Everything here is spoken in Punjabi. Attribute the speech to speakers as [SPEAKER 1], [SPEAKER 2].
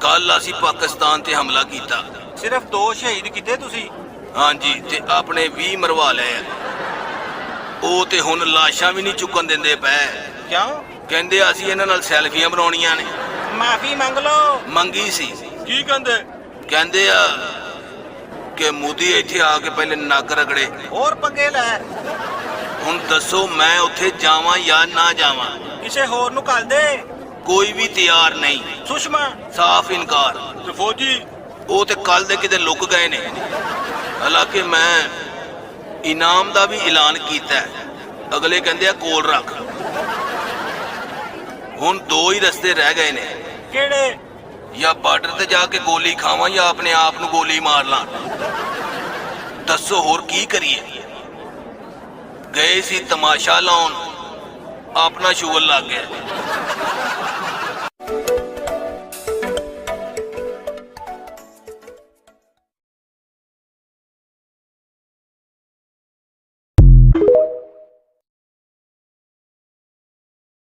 [SPEAKER 1] ਕੱਲ ਅਸੀਂ ਪਾਕਿਸਤਾਨ ਤੇ ਹਮਲਾ ਕੀਤਾ।
[SPEAKER 2] ਸਿਰਫ 2 ਸ਼ਹੀਦ ਕੀਤੇ ਤੁਸੀਂ?
[SPEAKER 1] ਹਾਂਜੀ, ਤੇ ਆਪਣੇ 20 ਮਰਵਾ ਲਏ ਆ। ਉਹ ਤੇ ਹੁਣ ਲਾਸ਼ਾਂ ਵੀ ਨਹੀਂ ਚੁੱਕਣ ਦਿੰਦੇ ਪਏ।
[SPEAKER 2] ਕਿਉਂ?
[SPEAKER 1] ਕਹਿੰਦੇ ਅਸੀਂ ਇਹਨਾਂ ਨਾਲ ਸੈਲਫੀਆਂ ਬਣਾਉਣੀਆਂ ਨੇ।
[SPEAKER 2] ਮਾਫੀ ਮੰਗ ਲਓ।
[SPEAKER 1] ਮੰਗੀ ਸੀ।
[SPEAKER 2] ਕੀ ਕਹਿੰਦੇ?
[SPEAKER 1] ਕਹਿੰਦੇ ਆ ਕਿ ਮੋਦੀ ਇੱਥੇ ਆ ਕੇ ਪਹਿਲੇ ਨੱਕ ਰਗੜੇ।
[SPEAKER 2] ਹੋਰ ਪੰਗੇ ਲੈ।
[SPEAKER 1] ਹੁਣ ਦੱਸੋ ਮੈਂ ਉੱਥੇ ਜਾਵਾਂ ਜਾਂ ਨਾ ਜਾਵਾਂ?
[SPEAKER 2] ਕਿਸੇ ਹੋਰ ਨੂੰ ਘੱਲ ਦੇ।
[SPEAKER 1] ਕੋਈ ਵੀ ਤਿਆਰ ਨਹੀਂ।
[SPEAKER 2] ਸੁਸ਼ਮਾ?
[SPEAKER 1] ਸਾਫ਼ ਇਨਕਾਰ।
[SPEAKER 2] ਤੇ ਫੌਜੀ?
[SPEAKER 1] ਉਹ ਤੇ ਕੱਲ ਦੇ ਕਿਤੇ ਲੁਕ ਗਏ ਨੇ। ਹਾਲਾਂਕਿ ਮੈਂ ਇਨਾਮ ਦਾ ਵੀ ਐਲਾਨ ਕੀਤਾ। ਅਗਲੇ ਕਹਿੰਦੇ ਆ ਕੋਲ ਰੱਖ। ਹੁਣ 2 ਹੀ ਰਸਤੇ ਰਹਿ ਗਏ ਨੇ।
[SPEAKER 2] ਕਿਹੜੇ?
[SPEAKER 1] ਜਾਂ ਬਾਰਡਰ ਤੇ ਜਾ ਕੇ ਗੋਲੀ ਖਾਵਾਂ ਜਾਂ ਆਪਣੇ ਆਪ ਨੂੰ ਗੋਲੀ ਮਾਰ ਲਾਂ। ਦੱਸੋ ਹੋਰ ਕੀ ਕਰੀਏ? ਗਏ ਸੀ ਤਮਾਸ਼ਾ ਲਾਉਣ, ਆਪਣਾ ਸ਼ੁਗਲ ਲੱਗ ਗਿਆ।